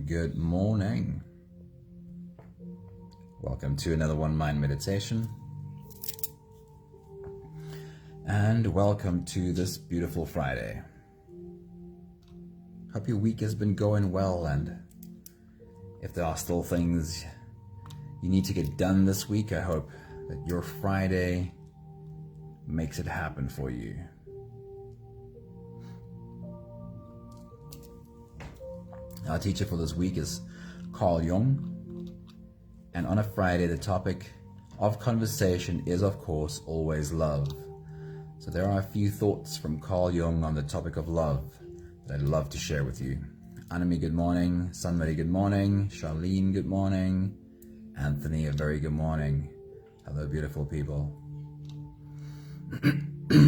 Good morning. Welcome to another One Mind Meditation. And welcome to this beautiful Friday. Hope your week has been going well, and if there are still things you need to get done this week, I hope that your Friday makes it happen for you. Our teacher for this week is Carl Jung, and on a Friday the topic of conversation is, of course, always love. So there are a few thoughts from Carl Jung on the topic of love that I'd love to share with you. Anami, good morning. Sunmari, good morning. Charlene, good morning. Anthony, a very good morning. Hello, beautiful people.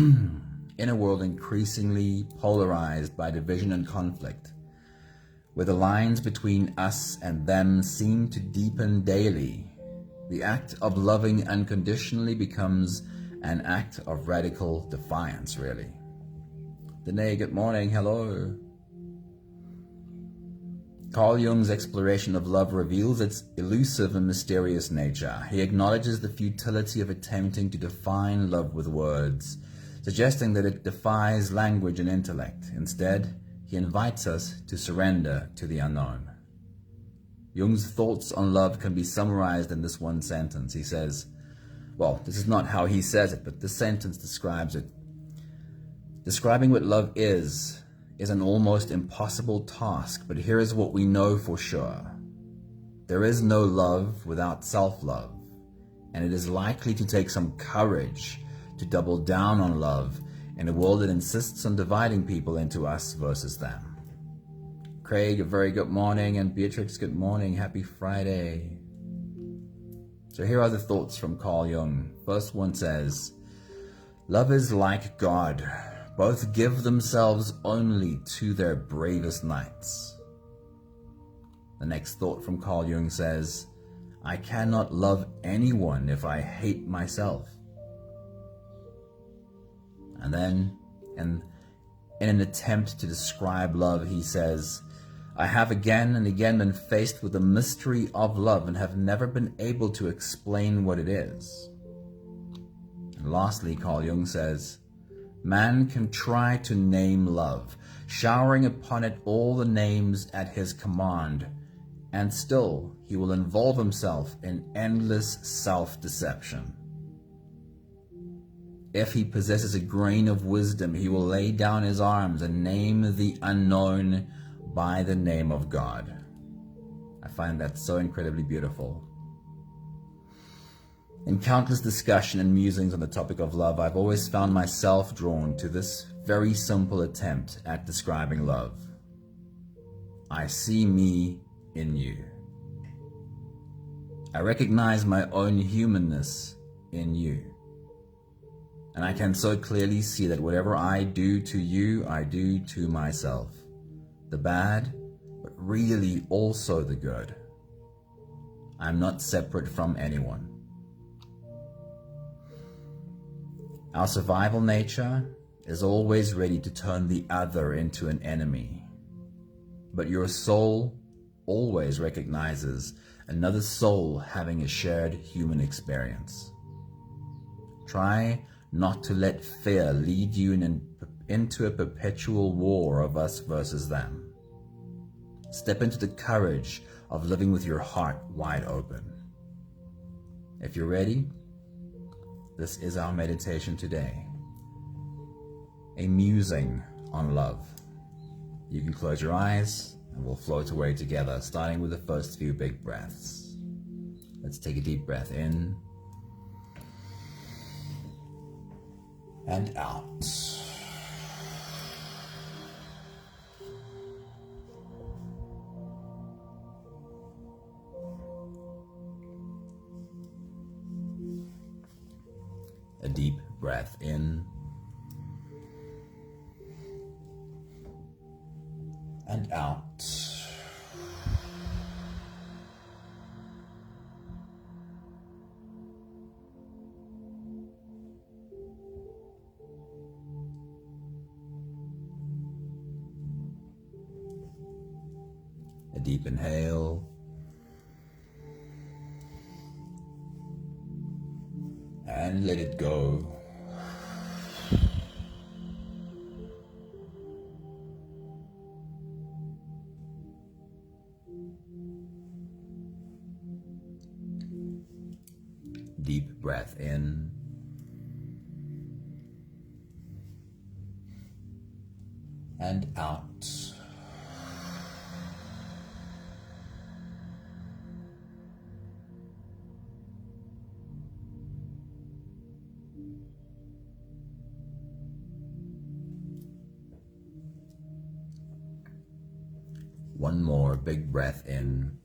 In a world increasingly polarized by division and conflict, where the lines between us and them seem to deepen daily, the act of loving unconditionally becomes an act of radical defiance, really. Danae, good morning. Hello. Carl Jung's exploration of love reveals its elusive and mysterious nature. He acknowledges the futility of attempting to define love with words, suggesting that it defies language and intellect. Instead, he invites us to surrender to the unknown. Jung's thoughts on love can be summarized in this one sentence. He says, well, this is not how he says it, but this sentence describes it. Describing what love is an almost impossible task, but here is what we know for sure. There is no love without self-love, and it is likely to take some courage to double down on love in a world that insists on dividing people into us versus them. Craig, a very good morning, and Beatrix, good morning. Happy Friday. So here are the thoughts from Carl Jung. First one says, love is like God. Both give themselves only to their bravest knights. The next thought from Carl Jung says, I cannot love anyone if I hate myself. And then, in an attempt to describe love, he says, I have again and again been faced with the mystery of love and have never been able to explain what it is. And lastly, Carl Jung says, man can try to name love, showering upon it all the names at his command, and still he will involve himself in endless self-deception. If he possesses a grain of wisdom, he will lay down his arms and name the unknown by the name of God. I find that so incredibly beautiful. In countless discussion and musings on the topic of love, I've always found myself drawn to this very simple attempt at describing love. I see me in you. I recognize my own humanness in you. And I can so clearly see that whatever I do to you, I do to myself. The bad, but really also the good. I'm not separate from anyone. Our survival nature is always ready to turn the other into an enemy. But your soul always recognizes another soul having a shared human experience. Try not to let fear lead you into a perpetual war of us versus them. Step into the courage of living with your heart wide open. If you're ready, this is our meditation today. A musing on love. You can close your eyes and we'll float away together, starting with the first few big breaths. Let's take a deep breath in and out. A deep breath in and out. deep inhale. And let it go. Deep breath in. And out. One more big breath in.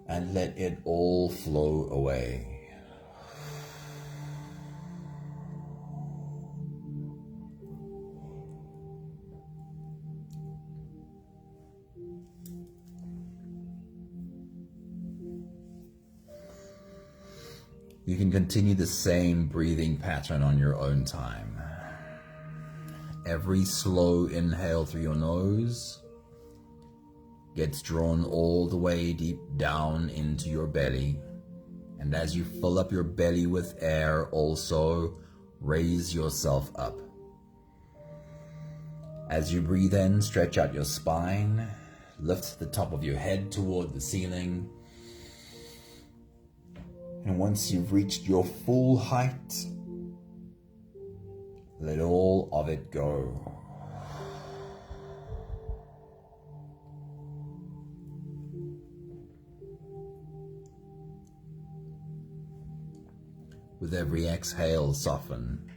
And let it all flow away. You can continue the same breathing pattern on your own time. Every slow inhale through your nose gets drawn all the way deep down into your belly. And as you fill up your belly with air, also raise yourself up. As you breathe in, stretch out your spine, lift the top of your head toward the ceiling. And once you've reached your full height, let all of it go. With every exhale, soften.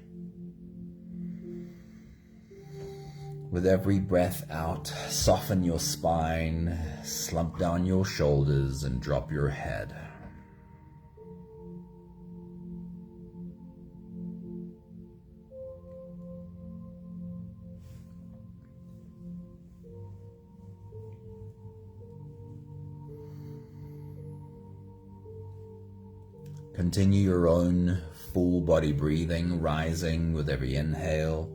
With every breath out, soften your spine, slump down your shoulders, and drop your head. Continue your own full body breathing, rising with every inhale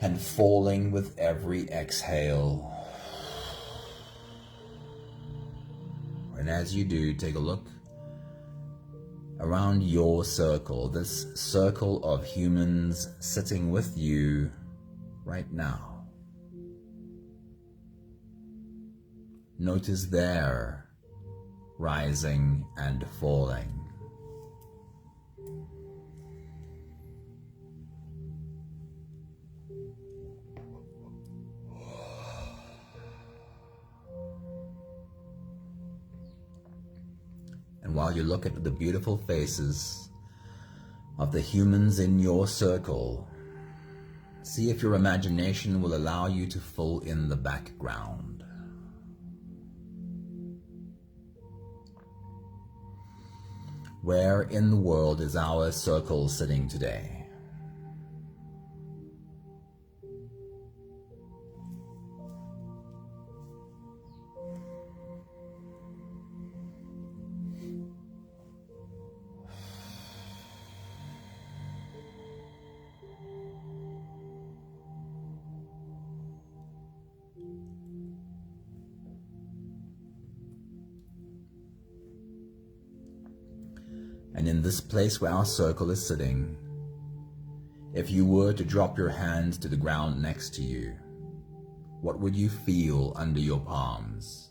and falling with every exhale. And as you do, take a look around your circle, this circle of humans sitting with you right now. Notice their rising and falling. And while you look at the beautiful faces of the humans in your circle, see if your imagination will allow you to fill in the background. Where in the world is our circle sitting today? And in this place where our circle is sitting, if you were to drop your hand to the ground next to you, what would you feel under your palms?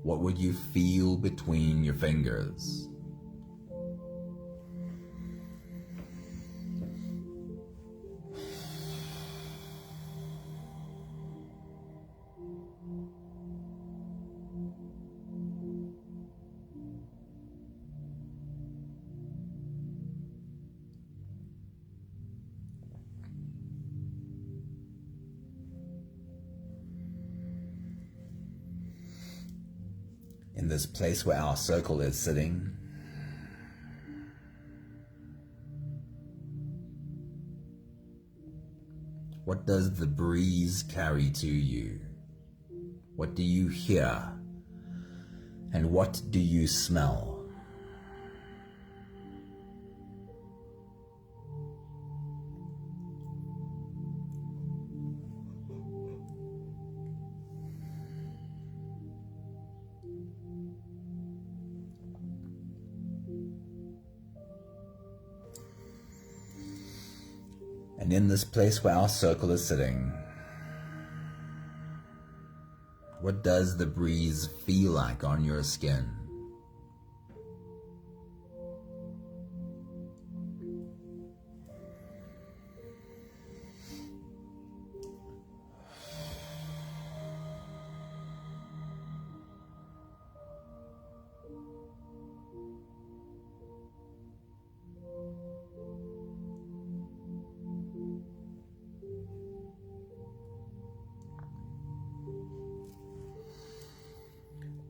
What would you feel between your fingers? In this place where our circle is sitting, what does the breeze carry to you? What do you hear? And what do you smell? And in this place where our circle is sitting, what does the breeze feel like on your skin?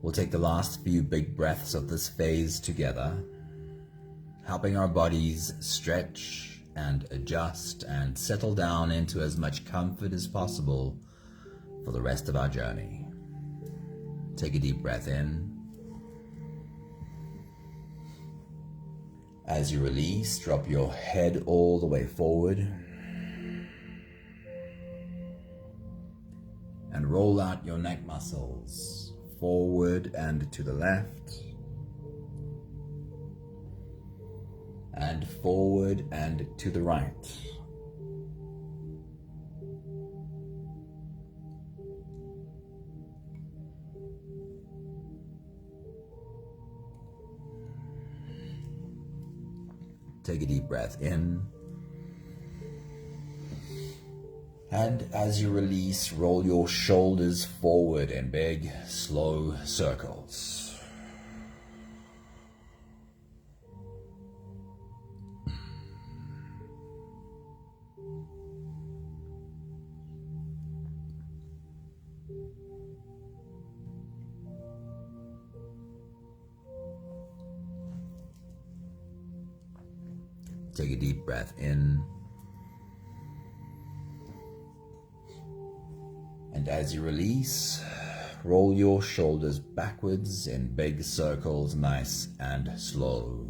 We'll take the last few big breaths of this phase together, helping our bodies stretch and adjust and settle down into as much comfort as possible for the rest of our journey. Take a deep breath in. As you release, drop your head all the way forward and roll out your neck muscles forward and to the left, and forward and to the right. Take a deep breath in. And as you release, roll your shoulders forward in big, slow circles. Take a deep breath in. And as you release, roll your shoulders backwards in big circles, nice and slow.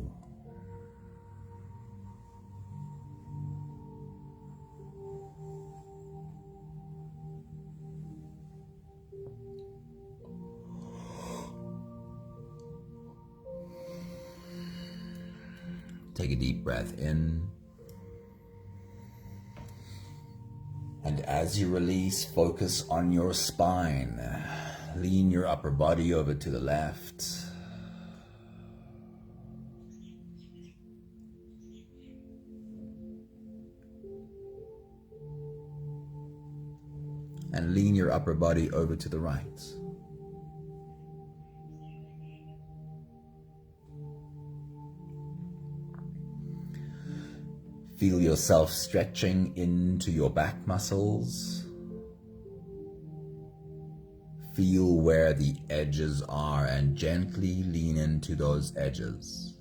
Take a deep breath in. And as you release, focus on your spine. Lean your upper body over to the left. And lean your upper body over to the right. Feel yourself stretching into your back muscles. Feel where the edges are and gently lean into those edges.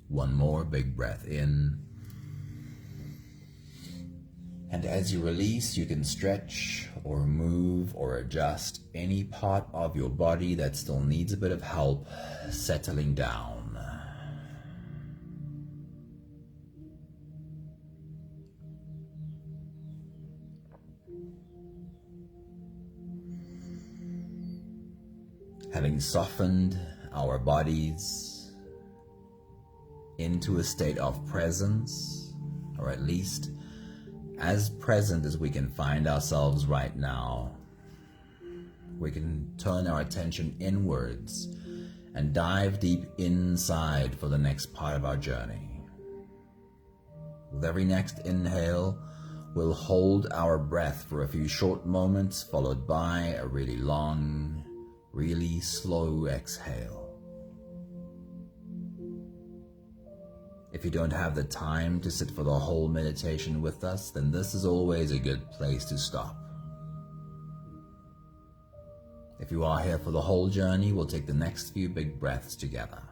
One more big breath in. And as you release, you can stretch or move or adjust any part of your body that still needs a bit of help settling down. Having softened our bodies into a state of presence, or at least as present as we can find ourselves right now, we can turn our attention inwards and dive deep inside for the next part of our journey. With every next inhale, we'll hold our breath for a few short moments, followed by a really long, really slow exhale. If you don't have the time to sit for the whole meditation with us, then this is always a good place to stop. If you are here for the whole journey, we'll take the next few big breaths together.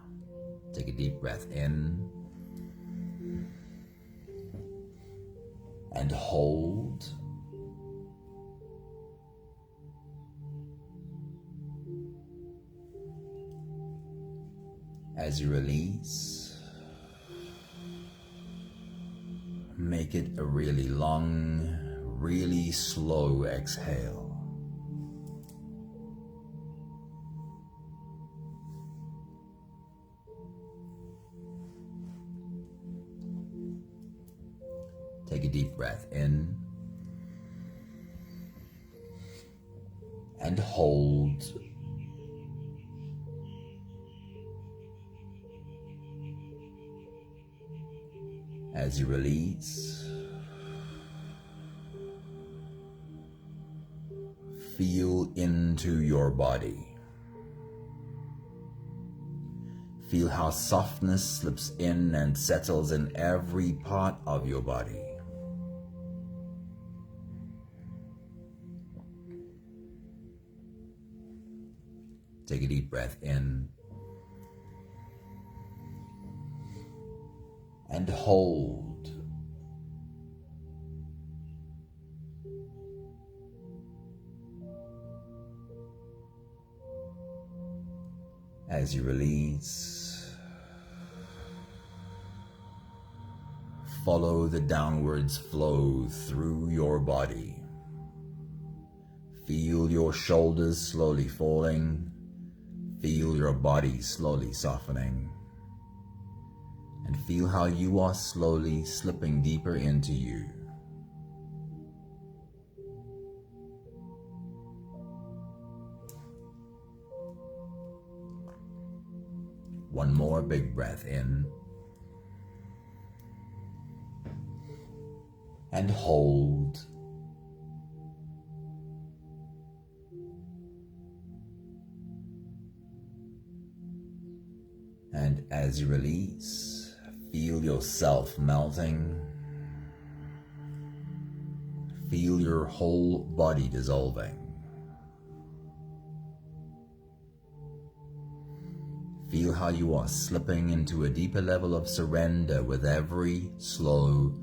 Take a deep breath in and hold. As you release, make it a really long, really slow exhale. Take a deep breath in and hold. As you release, feel into your body. Feel how softness slips in and settles in every part of your body. Take a deep breath in and hold. As you release, follow the downwards flow through your body. Feel your shoulders slowly falling. Feel your body slowly softening. And feel how you are slowly slipping deeper into you. One more big breath in. And hold. And as you release, feel yourself melting. Feel your whole body dissolving. Feel how you are slipping into a deeper level of surrender with every slow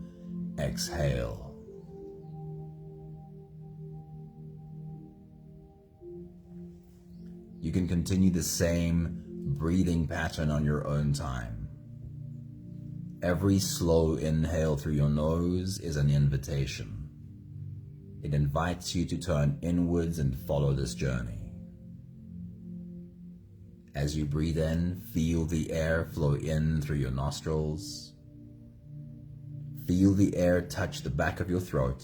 exhale. You can continue the same breathing pattern on your own time. Every slow inhale through your nose is an invitation. It invites you to turn inwards and follow this journey. As you breathe in, feel the air flow in through your nostrils. Feel the air touch the back of your throat.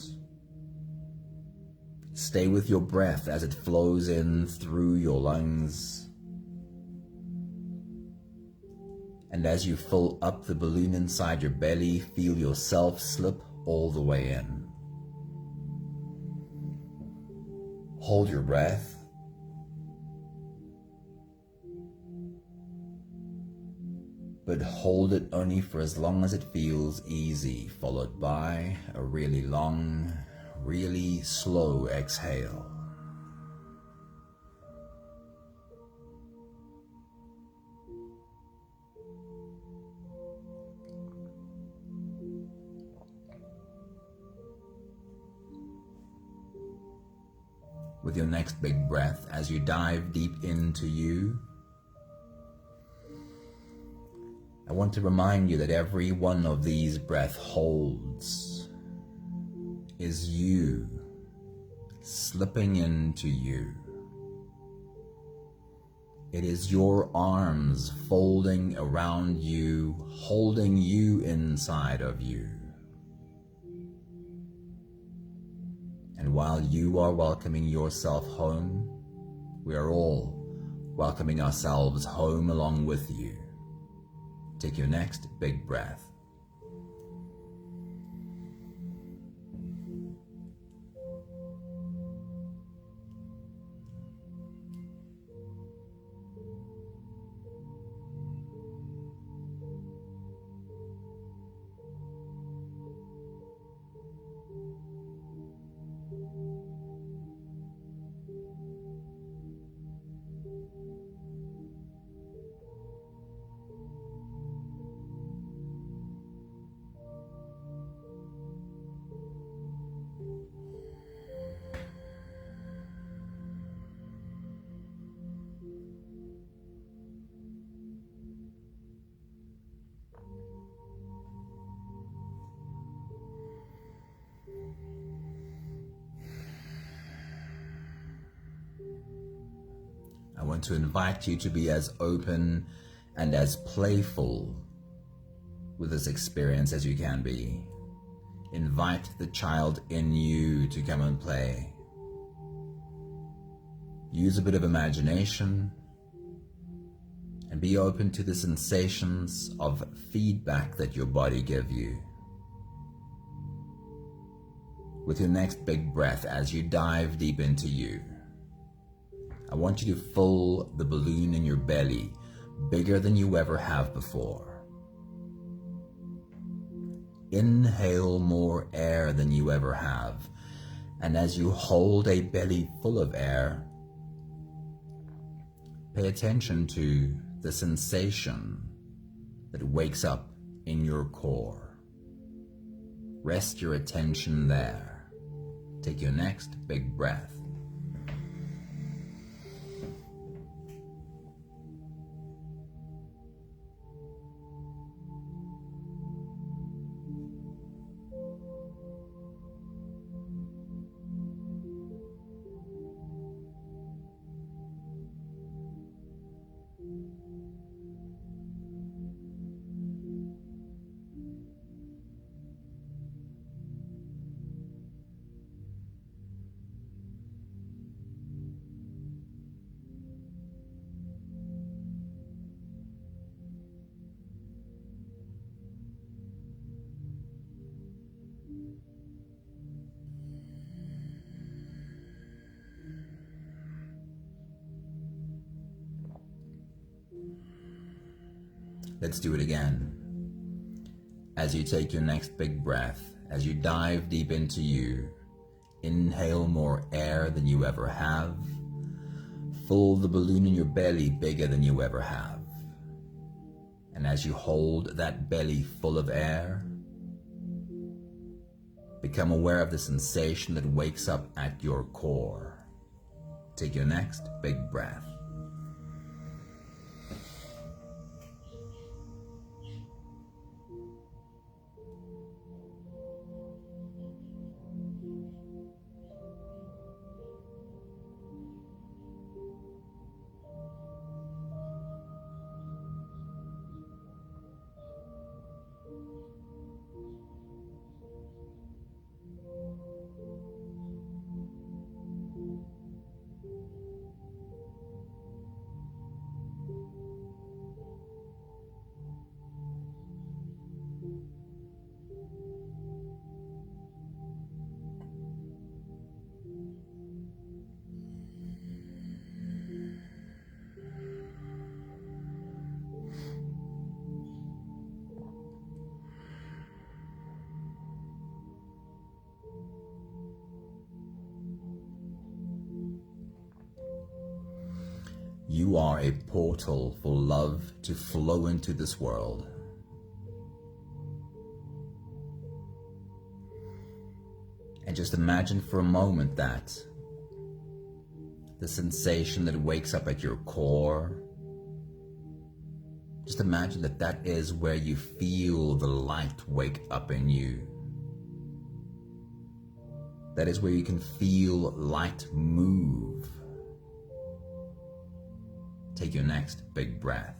Stay with your breath as it flows in through your lungs. And as you fill up the balloon inside your belly, feel yourself slip all the way in. Hold your breath. But hold it only for as long as it feels easy, followed by a really long, really slow exhale. With your next big breath, as you dive deep into you, I want to remind you that every one of these breath holds is you slipping into you. It is your arms folding around you, holding you inside of you. And while you are welcoming yourself home, we are all welcoming ourselves home along with you. Take your next big breath. I want to invite you to be as open and as playful with this experience as you can be. Invite the child in you to come and play. Use a bit of imagination and be open to the sensations of feedback that your body gives you. With your next big breath, as you dive deep into you, I want you to fill the balloon in your belly bigger than you ever have before. Inhale more air than you ever have, and as you hold a belly full of air, pay attention to the sensation that wakes up in your core. Rest your attention there. Take your next big breath. Let's do it again. As you take your next big breath, as you dive deep into you, inhale more air than you ever have. Fill the balloon in your belly bigger than you ever have. And as you hold that belly full of air, become aware of the sensation that wakes up at your core. Take your next big breath. You are a portal for love to flow into this world. And just imagine for a moment that the sensation that wakes up at your core, just imagine that that is where you feel the light wake up in you. That is where you can feel light move. Take your next big breath.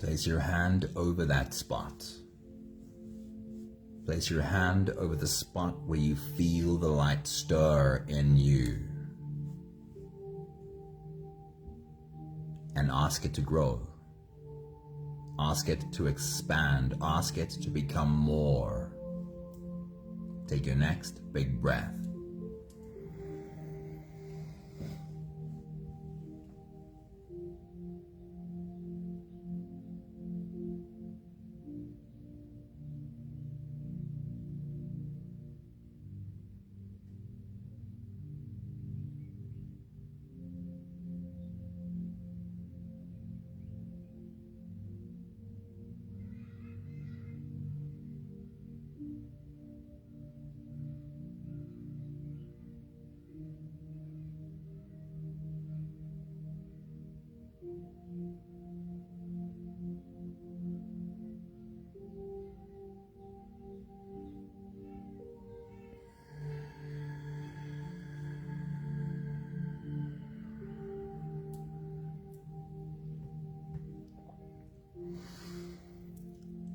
Place your hand over that spot. Place your hand over the spot where you feel the light stir in you. And ask it to grow. Ask it to expand. Ask it to become more. Take your next big breath.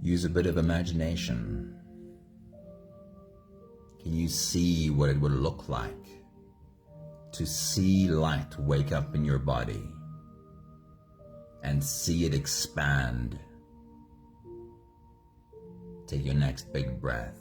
Use a bit of imagination. Can you see what it would look like to see light wake up in your body and see it expand? Take your next big breath.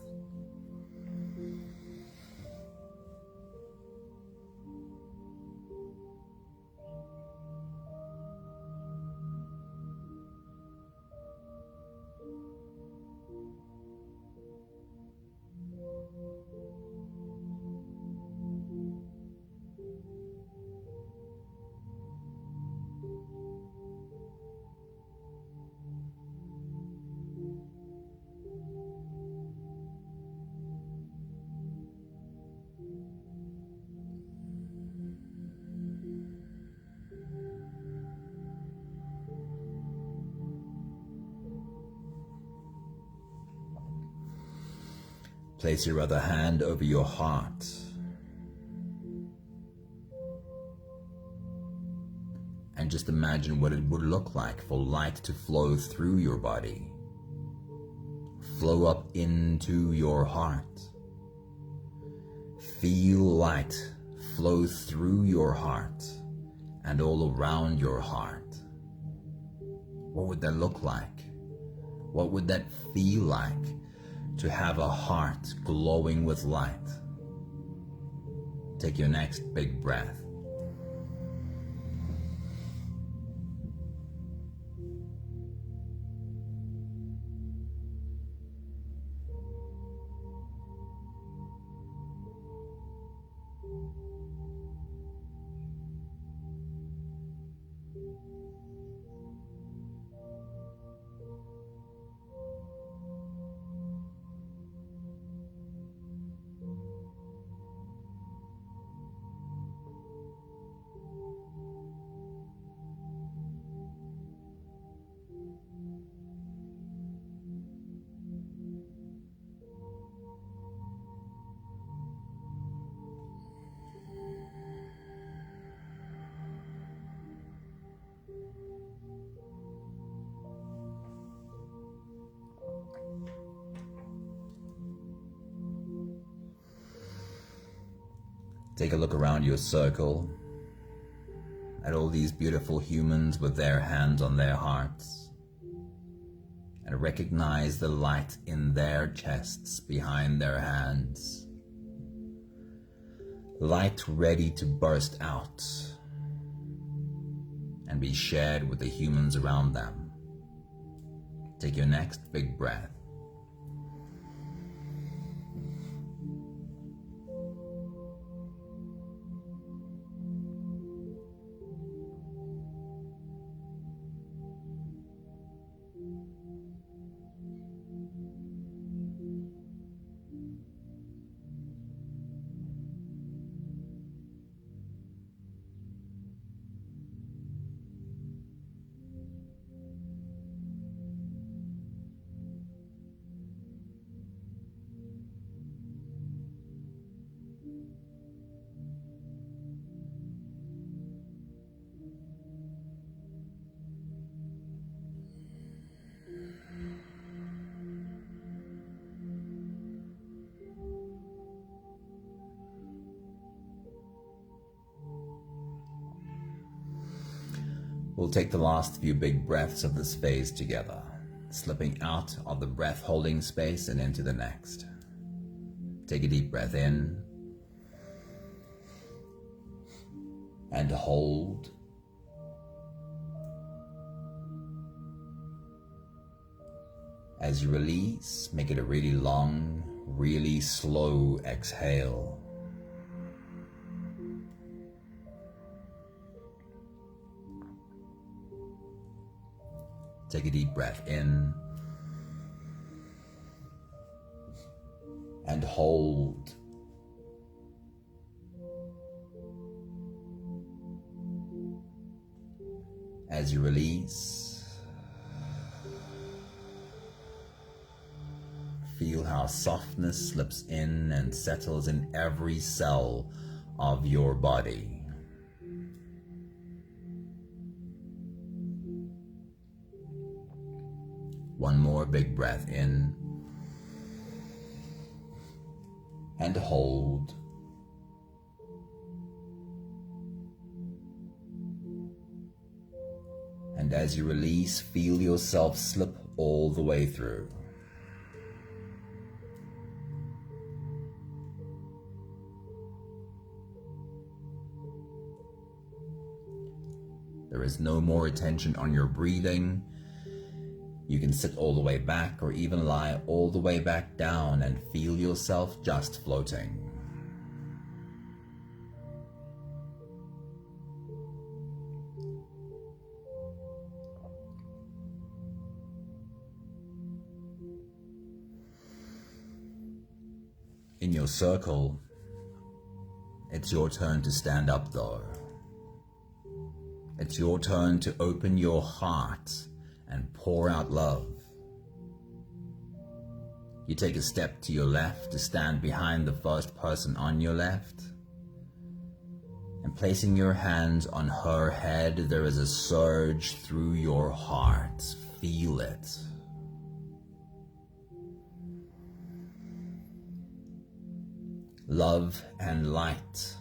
Place your other hand over your heart and just imagine what it would look like for light to flow through your body, flow up into your heart. Feel light flow through your heart and all around your heart. What would that look like? What would that feel like? To have a heart glowing with light. Take your next big breath. Take a look around your circle at all these beautiful humans with their hands on their hearts, and recognize the light in their chests behind their hands. Light ready to burst out and be shared with the humans around them. Take your next big breath. We'll take the last few big breaths of this phase together. slipping out of the breath holding space and into the next. Take a deep breath in and hold. As you release, make it a really long, really slow exhale. Take a deep breath in and hold. As you release, feel how softness slips in and settles in every cell of your body. One more big breath in and hold. And as you release, feel yourself slip all the way through. There is no more attention on your breathing. You can sit all the way back or even lie all the way back down and feel yourself just floating. In your circle, it's your turn to stand up though. It's your turn to open your heart and pour out love. You take a step to your left to stand behind the first person on your left. And placing your hands on her head, there is a surge through your heart. Feel it. Love and light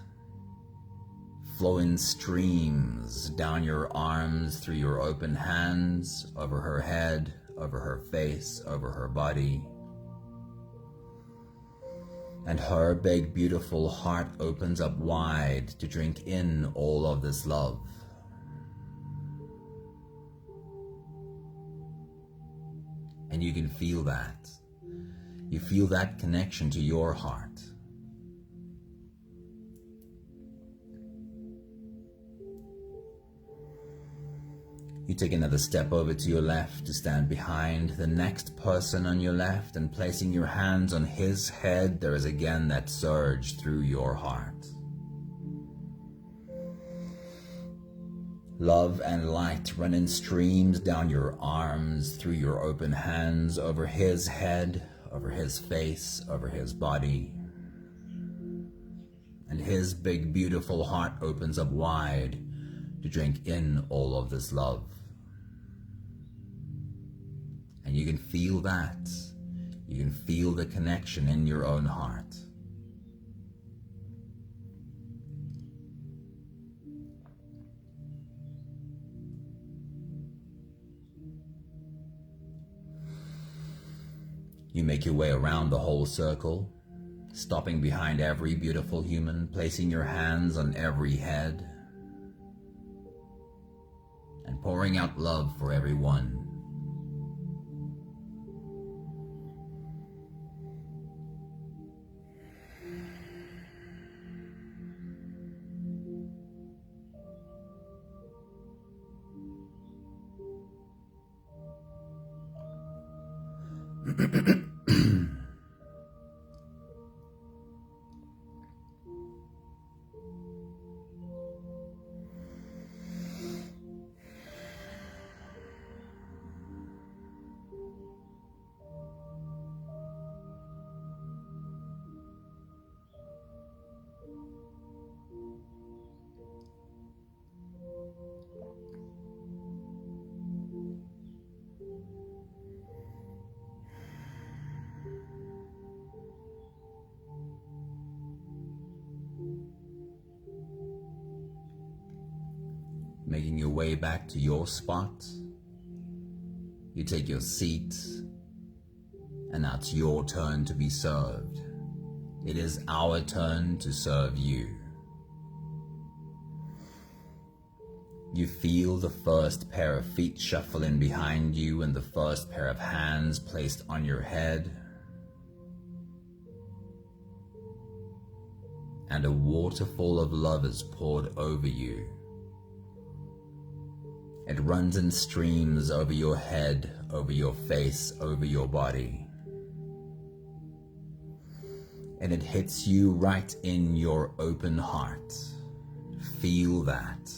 flow in streams down your arms, through your open hands, over her head, over her face, over her body. And her big, beautiful heart opens up wide to drink in all of this love. And you can feel that. You feel that connection to your heart. You take another step over to your left to stand behind the next person on your left, and placing your hands on his head, there is again that surge through your heart. Love and light run in streams down your arms, through your open hands, over his head, over his face, over his body. And his big, beautiful heart opens up wide to drink in all of this love. And you can feel that. You can feel the connection in your own heart. You make your way around the whole circle, stopping behind every beautiful human, placing your hands on every head, and pouring out love for everyone. Making your way back to your spot, You take your seat, and now it's your turn to be served. It is our turn to serve you. You feel the first pair of feet shuffle in behind you and the first pair of hands placed on your head. And a waterfall of love is poured over you. It runs in streams over your head, over your face, over your body. And it hits you right in your open heart. Feel that.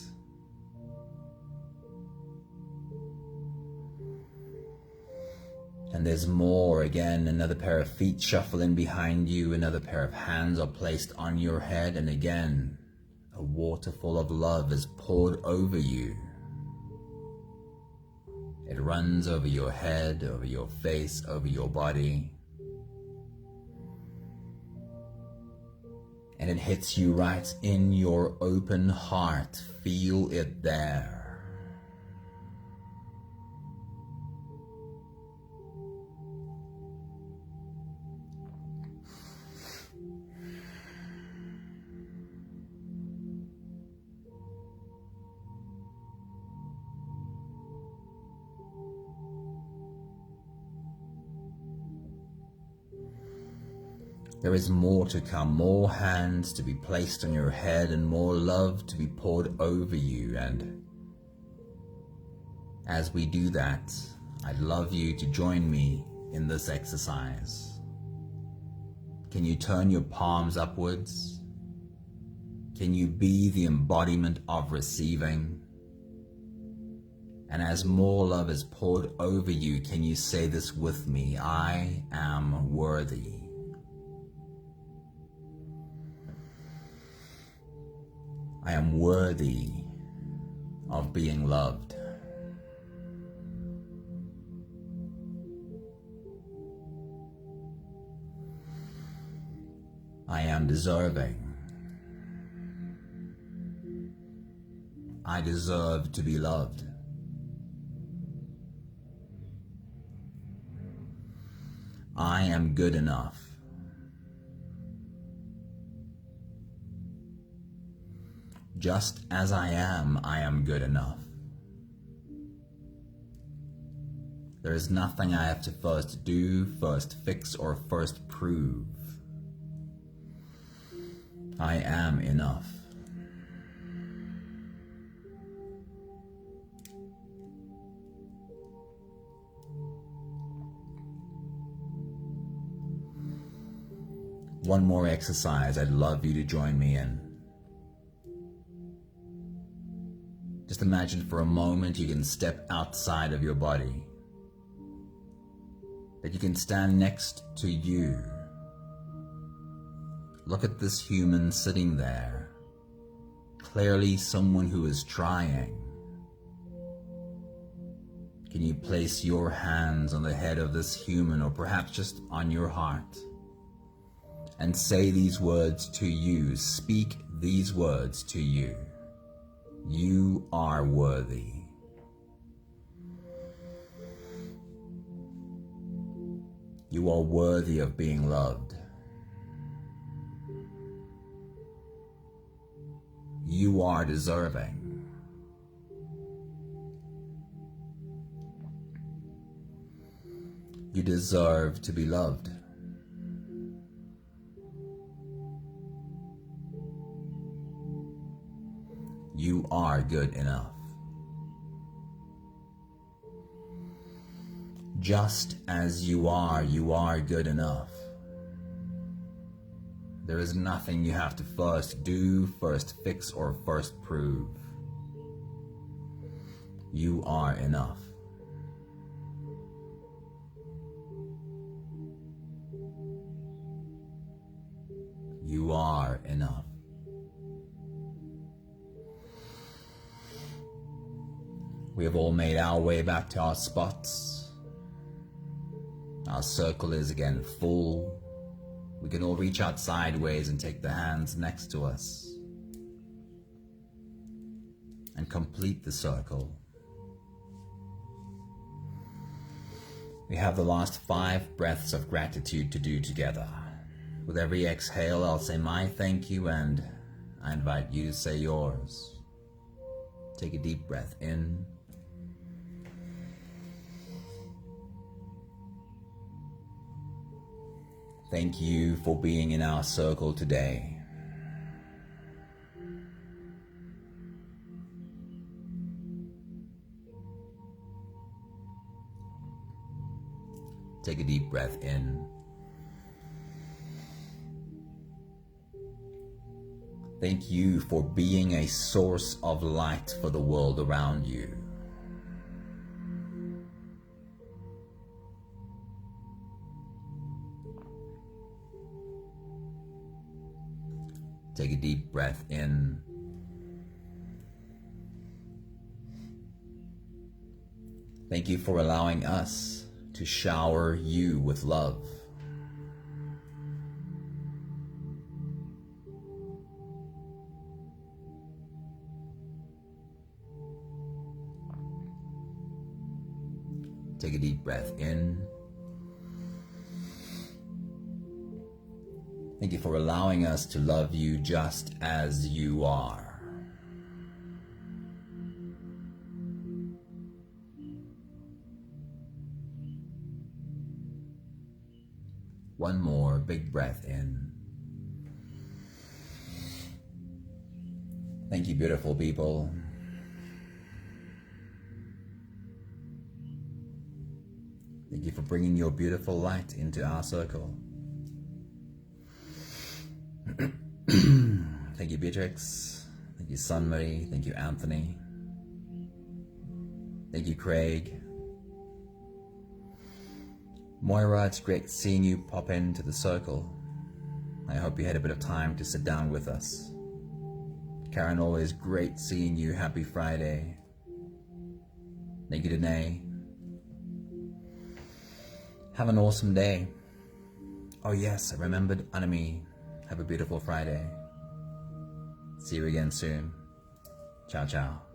And there's more. Again, another pair of feet shuffle in behind you, another pair of hands are placed on your head, and again, a waterfall of love is poured over you. It runs over your head, over your face, over your body. And it hits you right in your open heart. Feel it there. There is more to come, more hands to be placed on your head and more love to be poured over you. And as we do that, I'd love you to join me in this exercise. Can you turn your palms upwards? Can you be the embodiment of receiving? And as more love is poured over you, can you say this with me? I am worthy. I am worthy of being loved. I am deserving. I deserve to be loved. I am good enough. Just as I am good enough. There is nothing I have to first do, first fix, or first prove. I am enough. One more exercise I'd love you to join me in. Just imagine for a moment you can step outside of your body, that you can stand next to you. Look at this human sitting there, clearly someone who is trying. Can you place your hands on the head of this human, or perhaps just on your heart, and say these words to you, speak these words to you. You are worthy. You are worthy of being loved. You are deserving. You deserve to be loved. You are good enough. Just as you are good enough. There is nothing you have to first do, first fix, or first prove. You are enough. You are enough. We have all made our way back to our spots. Our circle is again full. We can all reach out sideways and take the hands next to us and complete the circle. We have the last 5 breaths of gratitude to do together. With every exhale, I'll say my thank you, and I invite you to say yours. Take a deep breath in. Thank you for being in our circle today. Take a deep breath in. Thank you for being a source of light for the world around you. Take a deep breath in. Thank you for allowing us to shower you with love. Take a deep breath in. Thank you for allowing us to love you just as you are. One more big breath in. Thank you, beautiful people. Thank you for bringing your beautiful light into our circle. Thank you, Beatrix. Thank you, Sunmarie. Thank you, Anthony. Thank you, Craig. Moira, it's great seeing you pop into the circle. I hope you had a bit of time to sit down with us. Karen, always great seeing you. Happy Friday. Thank you, Danae. Have an awesome day. Oh yes, I remembered Anami. Have a beautiful Friday. See you again soon. Ciao, ciao.